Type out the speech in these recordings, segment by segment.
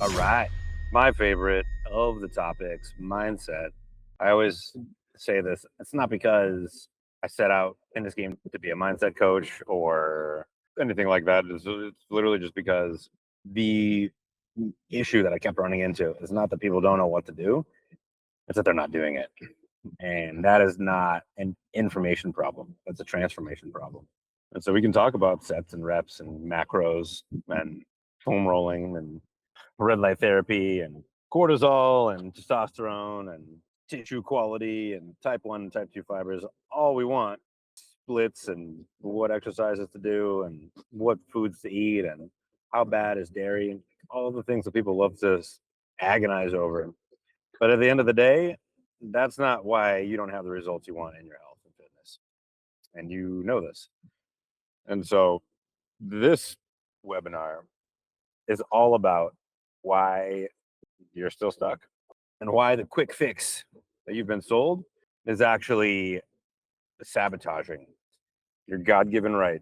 All right. My favorite of the topics, mindset. I always say this. It's not because I set out in this game to be a mindset coach or anything like that. It's literally just because the issue that I kept running into is not that people don't know what to do, it's that they're not doing it. And that is not an information problem, that's a transformation problem. And so we can talk about sets and reps and macros and foam rolling and red light therapy and cortisol and testosterone and tissue quality and type 1 and type 2 fibers all we want, splits and what exercises to do and what foods to eat and how bad is dairy and all the things that people love to agonize over. But at the end of the day, that's not why you don't have the results you want in your health and fitness, and you know this. And so this webinar is all about why you're still stuck and why the quick fix that you've been sold is actually sabotaging your God-given right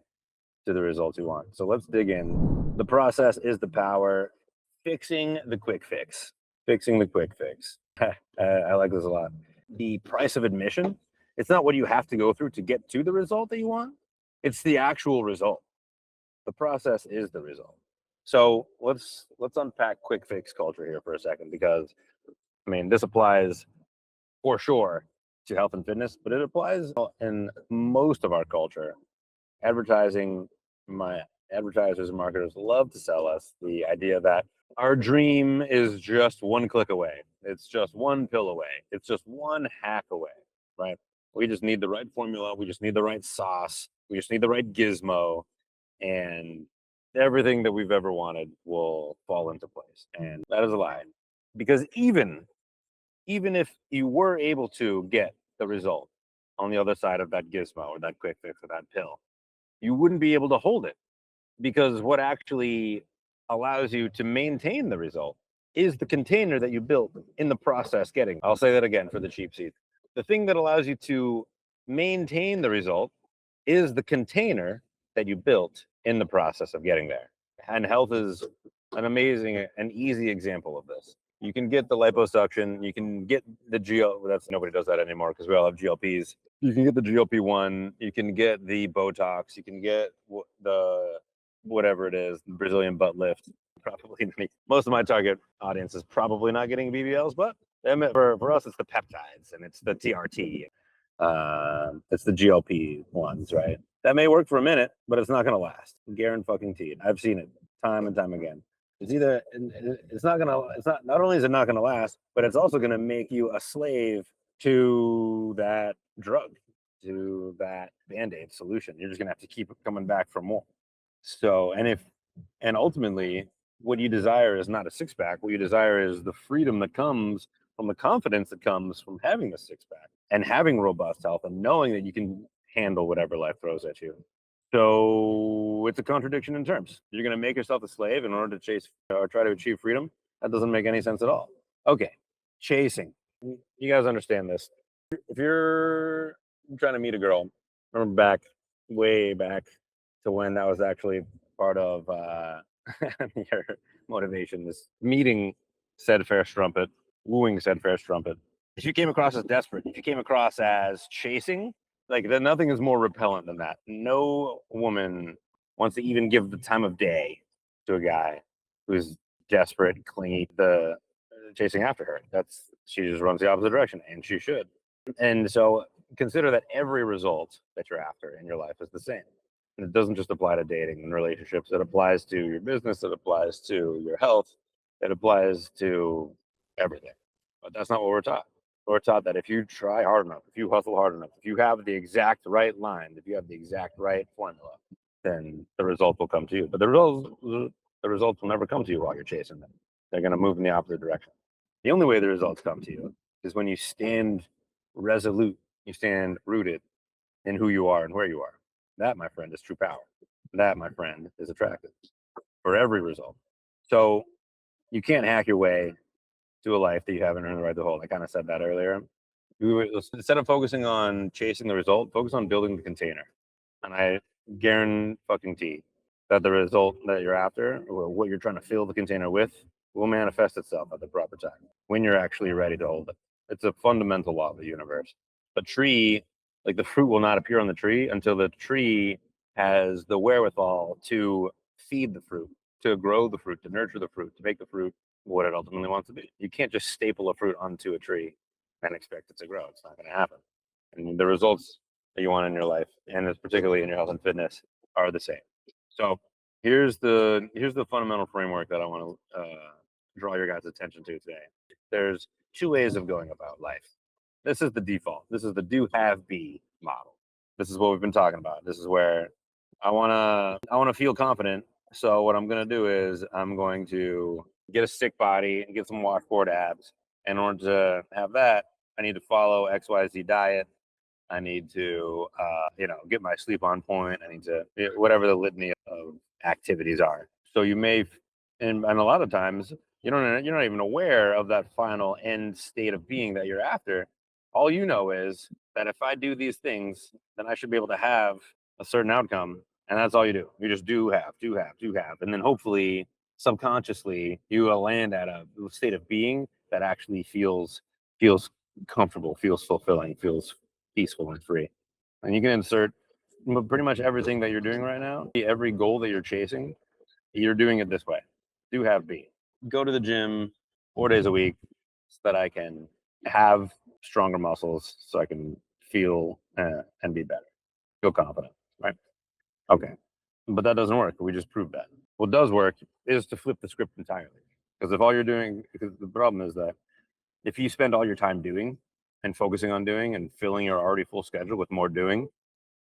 to the results you want. So let's dig in. The process is the power. Fixing the quick fix. Fixing the quick fix. I like this a lot. The price of admission, it's not what you have to go through to get to the result that you want. It's the actual result. The process is the result. So let's unpack quick fix culture here for a second, because I mean, this applies for sure to health and fitness, but it applies in most of our culture. Advertising, my advertisers and marketers love to sell us the idea that our dream is just one click away. It's just one pill away. It's just one hack away, right? We just need the right formula. We just need the right sauce. We just need the right gizmo, and everything that we've ever wanted will fall into place. And that is a lie, because even if you were able to get the result on the other side of that gizmo or that quick fix or that pill, you wouldn't be able to hold it, because what actually allows you to maintain the result is the container that you built in the process getting. I'll say that again for the cheap seats. The thing that allows you to maintain the result is the container that you built in the process of getting there. And health is an amazing and easy example of this. You can get the liposuction, you can get the that's nobody does that anymore because we all have GLPs. You can get the GLP-1, you can get the Botox, you can get the whatever it is, the Brazilian butt lift. Probably most of my target audience is probably not getting BBLs, but for us, it's the peptides and it's the TRT. It's the GLP ones, right? That may work for a minute, but it's not going to last. Guaranteed. I've seen it time and time again. It's not only is it not going to last, but it's also going to make you a slave to that drug, to that Band-Aid solution. You're just going to have to keep coming back for more. So, and ultimately, what you desire is not a six pack. What you desire is the freedom that comes from the confidence that comes from having the six pack and having robust health and knowing that you can handle whatever life throws at you. So it's a contradiction in terms. You're going to make yourself a slave in order to chase or try to achieve freedom. That doesn't make any sense at all. Okay, chasing. You guys understand this. If you're trying to meet a girl, remember way back to when that was actually part of your motivation, this meeting said fair strumpet, wooing said fair strumpet. If you came across as desperate, if you came across as chasing, like then nothing is more repellent than that. No woman wants to even give the time of day to a guy who's desperate, clingy, the chasing after her. She just runs the opposite direction, and she should. And so consider that every result that you're after in your life is the same. And it doesn't just apply to dating and relationships. It applies to your business. It applies to your health. It applies to everything. But that's not what we're taught. We're taught that if you try hard enough, if you hustle hard enough, if you have the exact right line, if you have the exact right formula, then the result will come to you. But the results will never come to you while you're chasing them. They're going to move in the opposite direction. The only way the results come to you is when you stand resolute, you stand rooted in who you are and where you are. That, my friend, is true power. That, my friend, is attractive for every result. So you can't hack your way to a life that you haven't earned the right to hold. I kind of said that earlier. Instead of focusing on chasing the result, focus on building the container. And I guarantee that the result that you're after, or what you're trying to fill the container with, will manifest itself at the proper time when you're actually ready to hold it. It's a fundamental law of the universe. A tree, like the fruit will not appear on the tree until the tree has the wherewithal to feed the fruit, to grow the fruit, to nurture the fruit, to make the fruit what it ultimately wants to be. You can't just staple a fruit onto a tree and expect it to grow. It's not going to happen. And the results that you want in your life, and particularly in your health and fitness, are the same. So here's the fundamental framework that I want to draw your guys' attention to today. There's two ways of going about life. This is the default. This is the do, have, be model. This is what we've been talking about. This is where I wanna feel confident. So what I'm gonna do is I'm going to get a stick body and get some washboard abs. In order to have that, I need to follow XYZ diet. I need to, get my sleep on point. I need to, whatever the litany of activities are. So you may, and a lot of times you're not even aware of that final end state of being that you're after. All you know is that if I do these things, then I should be able to have a certain outcome. And that's all you do. You just do have. And then hopefully, subconsciously, you will land at a state of being that actually feels comfortable, feels fulfilling, feels peaceful and free. And you can insert pretty much everything that you're doing right now, every goal that you're chasing, you're doing it this way. Do have be. Go to the gym 4 days a week so that I can have stronger muscles, so I can feel and be better, feel confident, right? Okay. But that doesn't work. We just proved that. What does work is to flip the script entirely. Because if all you're doing, because the problem is that if you spend all your time doing and focusing on doing and filling your already full schedule with more doing,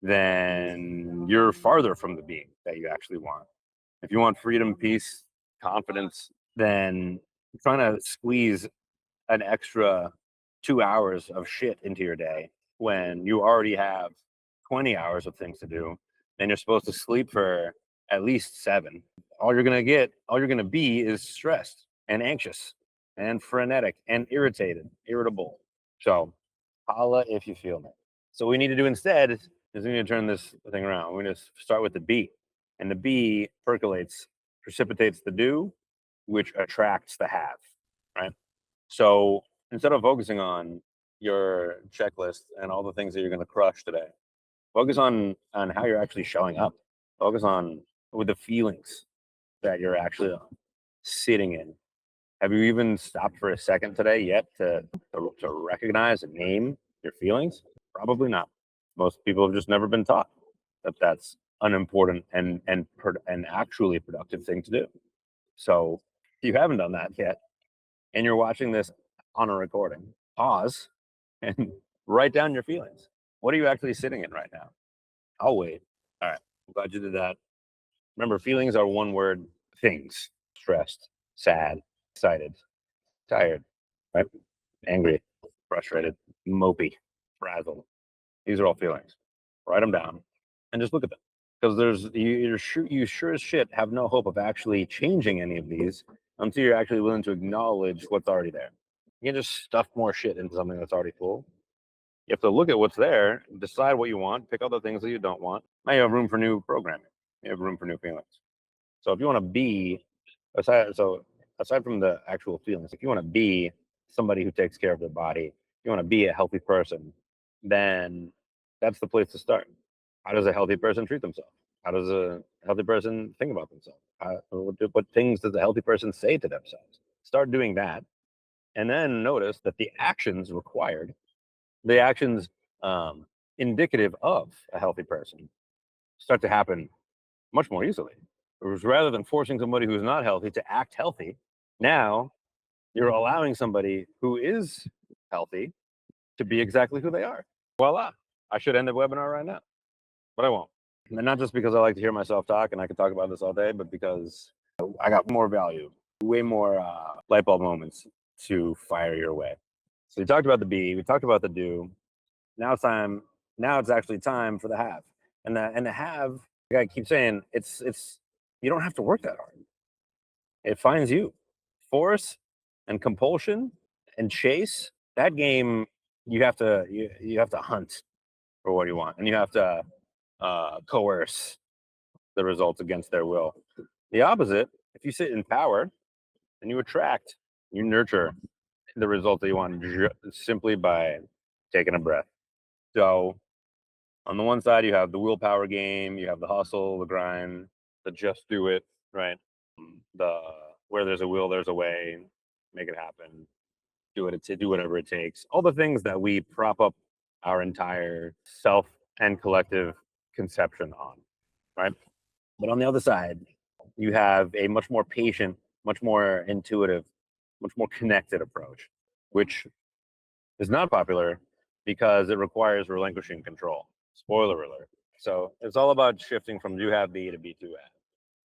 then you're farther from the being that you actually want. If you want freedom, peace, confidence, then trying to squeeze an extra 2 hours of shit into your day when you already have 20 hours of things to do, and you're supposed to sleep for at least 7. All you're going to be is stressed and anxious and frenetic and irritable. So holla if you feel me. So what we need to do instead is we need to turn this thing around. We're going to start with the B. And the B precipitates the do, which attracts the have, right? So instead of focusing on your checklist and all the things that you're going to crush today, focus on how you're actually showing up. Focus on with the feelings that you're actually sitting in. Have you even stopped for a second today yet to recognize and name your feelings? Probably not. Most people have just never been taught that that's an important and actually productive thing to do. So if you haven't done that yet, and you're watching this on a recording, pause and write down your feelings. What are you actually sitting in right now? I'll wait. All right. I'm glad you did that. Remember, feelings are one word things: stressed, sad, excited, tired, right? Angry, frustrated, mopey, frazzled. These are all feelings. Write them down and just look at them. Because you sure as shit have no hope of actually changing any of these until you're actually willing to acknowledge what's already there. You can just stuff more shit into something that's already full. You have to look at what's there, decide what you want, pick out the things that you don't want. Now you have room for new programming. You have room for new feelings. So if you want to be aside from the actual feelings, if you want to be somebody who takes care of their body, you want to be a healthy person, then that's the place to start. How does a healthy person treat themselves? How does a healthy person think about themselves? What things does a healthy person say to themselves? Start doing that. And then notice that the actions required, the actions indicative of a healthy person, start to happen much more easily. Whereas rather than forcing somebody who's not healthy to act healthy, now you're allowing somebody who is healthy to be exactly who they are. Voila. I should end the webinar right now, but I won't. And not just because I like to hear myself talk and I could talk about this all day, but because I got more value, way more light bulb moments to fire your way. So we talked about the be, we talked about the do. Now it's actually time for the have. And the have, like I keep saying, it's you don't have to work that hard. It finds you. Force and compulsion and chase, that game, you have to hunt for what you want, and you have to coerce the results against their will. The opposite, if you sit in power and you attract, you nurture the result that you want simply by taking a breath. So on the one side, you have the willpower game, you have the hustle, the grind, the just do it, right? The where there's a will, there's a way, make it happen, do whatever it takes. All the things that we prop up our entire self and collective conception on, right? But on the other side, you have a much more patient, much more intuitive, much more connected approach, which is not popular because it requires relinquishing control. Spoiler alert. So it's all about shifting from do have be to be to have.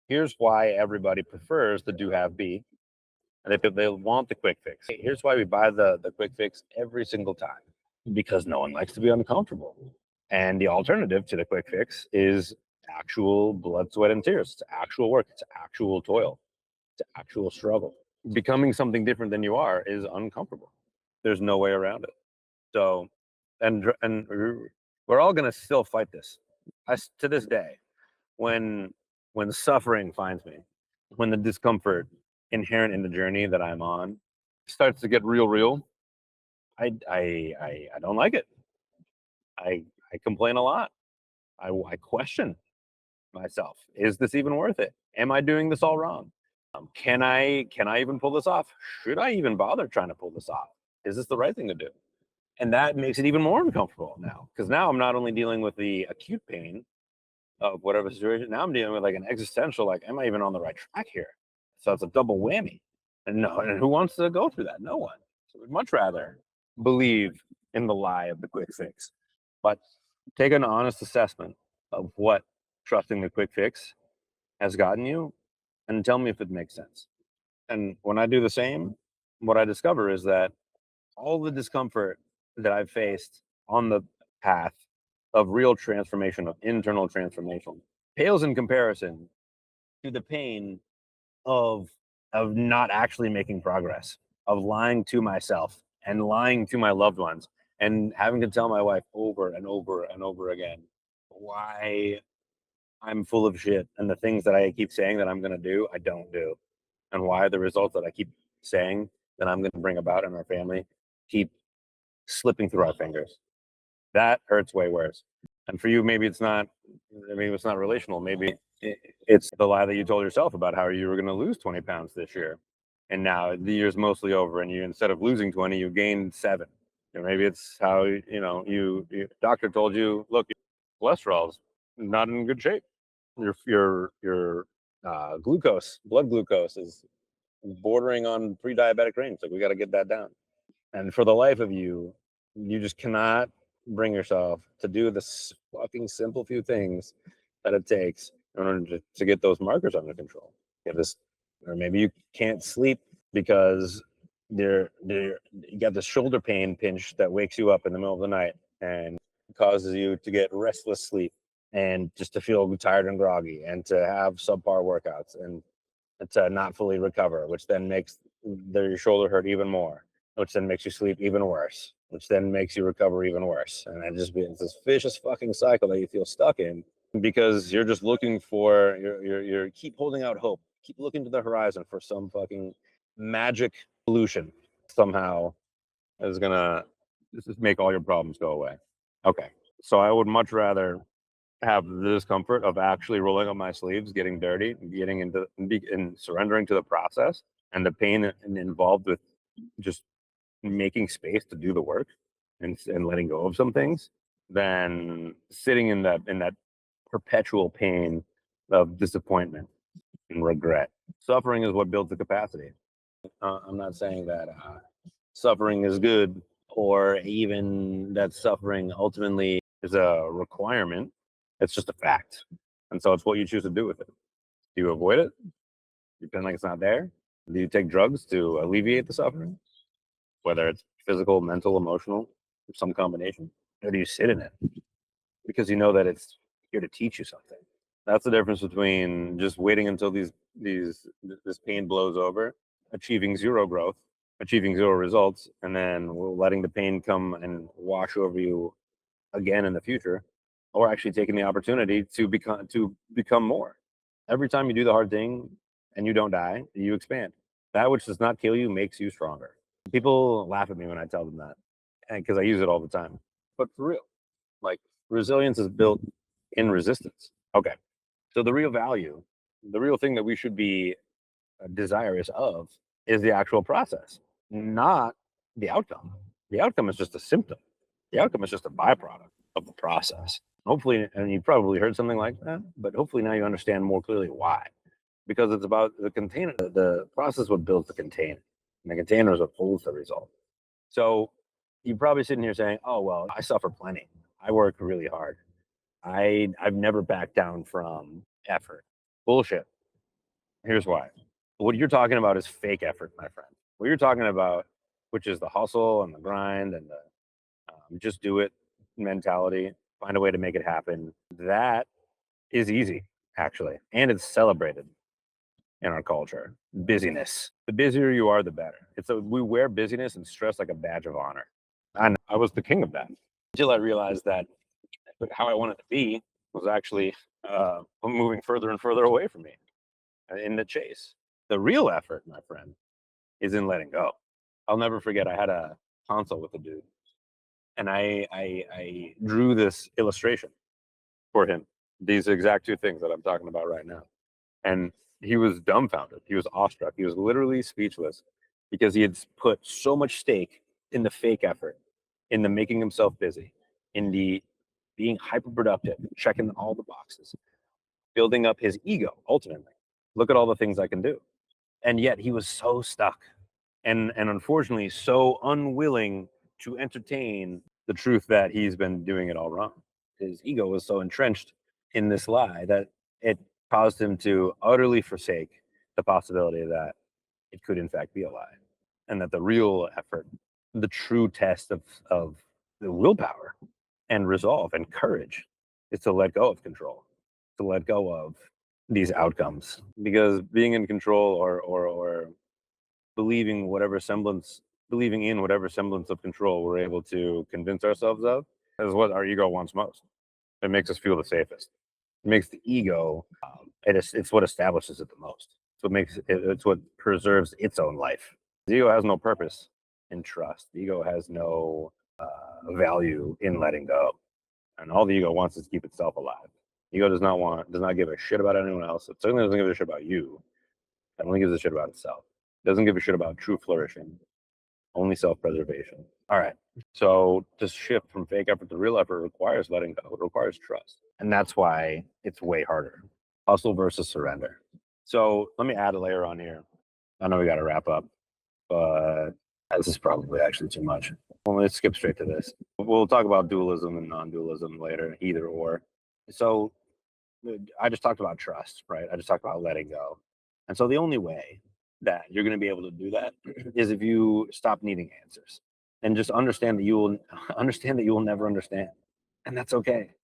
Here's why everybody prefers the do have be. And they want the quick fix. Here's why we buy the quick fix every single time. Because no one likes to be uncomfortable. And the alternative to the quick fix is actual blood, sweat, and tears. It's actual work. It's actual toil. It's actual struggle. Becoming something different than you are is uncomfortable. There's no way around it. So, and we're all gonna still fight this. To this day, when suffering finds me, when the discomfort inherent in the journey that I'm on starts to get real, I don't like it. I complain a lot. I question myself. Is this even worth it? Am I doing this all wrong? Can I even pull this off? Should I even bother trying to pull this off? Is this the right thing to do? And that makes it even more uncomfortable now, because now I'm not only dealing with the acute pain of whatever situation. Now I'm dealing with like an existential, like, am I even on the right track here? So it's a double whammy. And no, and who wants to go through that? No one. So we'd much rather believe in the lie of the quick fix. But take an honest assessment of what trusting the quick fix has gotten you and tell me if it makes sense. And when I do the same, what I discover is that all the discomfort that I've faced on the path of real transformation, of internal transformation, pales in comparison to the pain of not actually making progress, of lying to myself and lying to my loved ones and having to tell my wife over and over and over again why I'm full of shit and the things that I keep saying that I'm going to do, I don't do. And why the results that I keep saying that I'm going to bring about in our family keep slipping through our fingers. That hurts way worse. And for you, maybe it's not relational. Maybe it's the lie that you told yourself about how you were going to lose 20 pounds this year. And now the year's mostly over and you, instead of losing 20, you gained 7. Or maybe it's how, your doctor told you, look, your cholesterol's not in good shape. Your blood glucose is bordering on pre-diabetic range. Like, we got to get that down. And for the life of you, you just cannot bring yourself to do the fucking simple few things that it takes in order to get those markers under control. You have this, or maybe you can't sleep because you got this shoulder pain pinch that wakes you up in the middle of the night and causes you to get restless sleep and just to feel tired and groggy and to have subpar workouts and to not fully recover, which then makes your shoulder hurt even more, which then makes you sleep even worse, which then makes you recover even worse. And it's this vicious fucking cycle that you feel stuck in because you're just looking for, you're keep holding out hope, keep looking to the horizon for some fucking magic solution somehow is gonna just make all your problems go away. Okay. So I would much rather have the discomfort of actually rolling up my sleeves, getting dirty, getting into and surrendering to the process and the pain involved with just making space to do the work and letting go of some things than sitting in that perpetual pain of disappointment and regret. Suffering is what builds the capacity. I'm not saying that suffering is good or even that suffering ultimately is a requirement. It's just a fact. And so it's what you choose to do with it. Do you avoid it? You pretend like it's not there? Do you take drugs to alleviate the suffering? Whether it's physical, mental, emotional, or some combination? Or do you sit in it? Because you know that it's here to teach you something. That's the difference between just waiting until this pain blows over, achieving zero growth, achieving zero results, and then letting the pain come and wash over you again in the future, or actually taking the opportunity to become more. Every time you do the hard thing and you don't die, you expand. That which does not kill you makes you stronger. People laugh at me when I tell them that, and because I use it all the time. But for real, like resilience is built in resistance. Okay. So the real value, the real thing that we should be desirous of is the actual process, not the outcome. The outcome is just a symptom. The outcome is just a byproduct of the process. Hopefully, and you probably heard something like that, but hopefully now you understand more clearly why. Because it's about the container. The process what builds the container, and the container is what holds the result. So you're probably sitting here saying, "Oh well, I suffer plenty. I work really hard. I've never backed down from effort." Bullshit. Here's why. What you're talking about is fake effort, my friend. What you're talking about, which is the hustle and the grind and the just do it mentality, find a way to make it happen. That is easy, actually, and it's celebrated in our culture. Busyness. The busier you are, the better. We wear busyness and stress like a badge of honor. And I was the king of that until I realized that how I wanted to be was actually moving further and further away from me in the chase. The real effort, my friend, is in letting go. I'll never forget. I had a consult with a dude, and I drew this illustration for him. These exact two things that I'm talking about right now, and he was dumbfounded. He was awestruck. He was literally speechless because he had put so much stake in the fake effort, in the making himself busy, in the being hyper productive, checking all the boxes, building up his ego. Ultimately, look at all the things I can do, and yet he was so stuck and unfortunately so unwilling to entertain the truth that he's been doing it all wrong. His ego was so entrenched in this lie that it caused him to utterly forsake the possibility that it could in fact be a lie, and that the real effort, the true test of the willpower and resolve and courage, is to let go of control, to let go of these outcomes, because being in control or believing whatever semblance believing in whatever semblance of control we're able to convince ourselves of is what our ego wants most. It makes us feel the safest. It makes the ego it's what establishes it the most. It's what preserves its own life. The ego has no purpose in trust. The ego has no value in letting go, and all the ego wants is to keep itself alive. The ego does not give a shit about anyone else. It certainly doesn't give a shit about you. It only gives a shit about itself. It doesn't give a shit about true flourishing. Only self-preservation. All right. So to shift from fake effort to real effort requires letting go. It requires trust. And that's why it's way harder. Hustle versus surrender. So let me add a layer on here. I know we got to wrap up, but this is probably actually too much. Well, let's skip straight to this. We'll talk about dualism and non-dualism later, either or. So I just talked about trust, right? I just talked about letting go. And so the only way that you're going to be able to do that is if you stop needing answers and just understand that you will understand that you will never understand. And that's okay.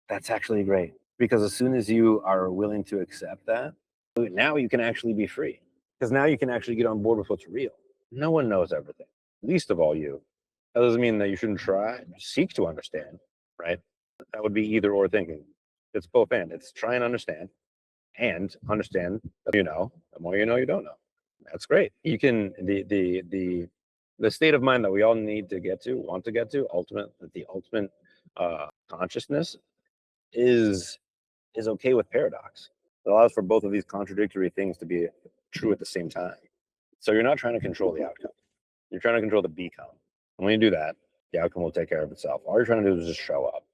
That's actually great, because as soon as you are willing to accept that, now you can actually be free, because now you can actually get on board with what's real. No one knows everything, least of all you. That doesn't mean that you shouldn't try, seek to understand, right? That would be either or thinking. It's both and. It's try and understand that you know. The more you know, you don't know. That's great. You can the state of mind that we all need to get to, want to get to, the ultimate consciousness is okay with paradox. It allows for both of these contradictory things to be true at the same time. So you're not trying to control the outcome. You're trying to control the become. And when you do that, the outcome will take care of itself. All you're trying to do is just show up,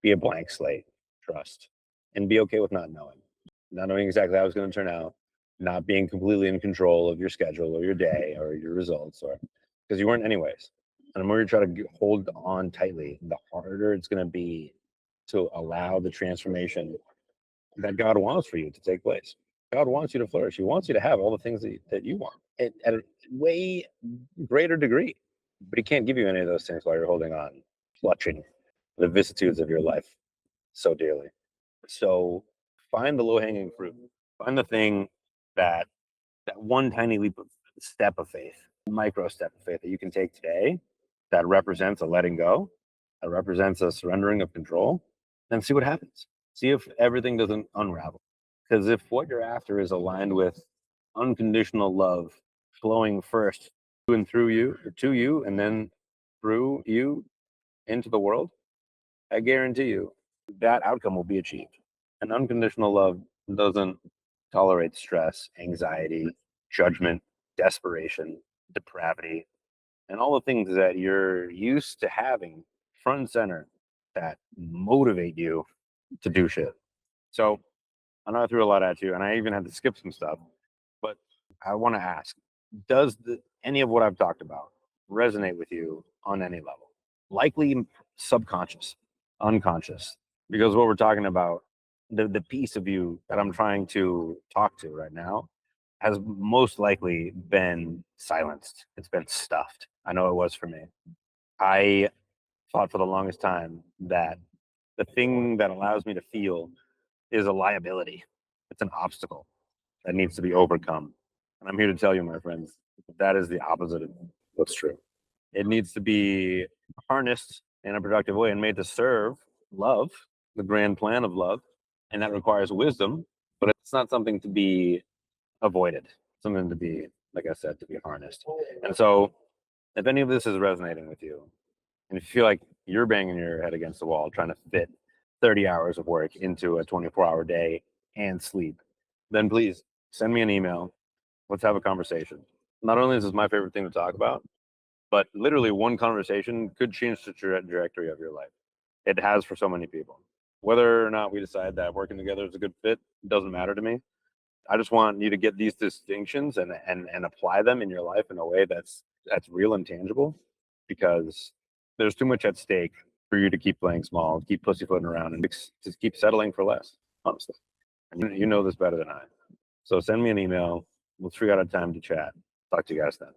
be a blank slate, trust, and be okay with not knowing exactly how it's going to turn out, not being completely in control of your schedule or your day or your results, or because you weren't anyways. And the more you try to hold on tightly, the harder it's going to be to allow the transformation that God wants for you to take place. God wants you to flourish. He wants you to have all the things that you want at a way greater degree. But He can't give you any of those things while you're holding on, clutching the vicissitudes of your life so dearly. So find the low hanging fruit. Find the thing that one tiny step of faith, micro step of faith that you can take today that represents a letting go, that represents a surrendering of control, and see what happens. See if everything doesn't unravel. Because if what you're after is aligned with unconditional love flowing first to and through you, to you, and then through you into the world, I guarantee you that outcome will be achieved. And unconditional love doesn't tolerate stress, anxiety, judgment, desperation, depravity, and all the things that you're used to having front and center that motivate you to do shit. So I know I threw a lot at you, and I even had to skip some stuff, but I want to ask, does any of what I've talked about resonate with you on any level? Likely subconscious, unconscious, because what we're talking about, the piece of you that I'm trying to talk to right now has most likely been silenced. It's been stuffed. I know it was for me. I thought for the longest time that the thing that allows me to feel is a liability. It's an obstacle that needs to be overcome. And I'm here to tell you, my friends, that is the opposite of what's true. It needs to be harnessed in a productive way and made to serve love, the grand plan of love. And that requires wisdom, but it's not something to be avoided, something to be, like I said, to be harnessed. And so, if any of this is resonating with you, and if you feel like you're banging your head against the wall trying to fit 30 hours of work into a 24-hour day and sleep, then please send me an email. Let's have a conversation. Not only is this my favorite thing to talk about, but literally one conversation could change the trajectory of your life. It has for so many people. Whether or not we decide that working together is a good fit doesn't matter to me. I just want you to get these distinctions and apply them in your life in a way that's real and tangible, because there's too much at stake for you to keep playing small, keep pussyfooting around, and just keep settling for less, honestly. And you know this better than I. So send me an email. We'll figure out a time to chat. Talk to you guys then.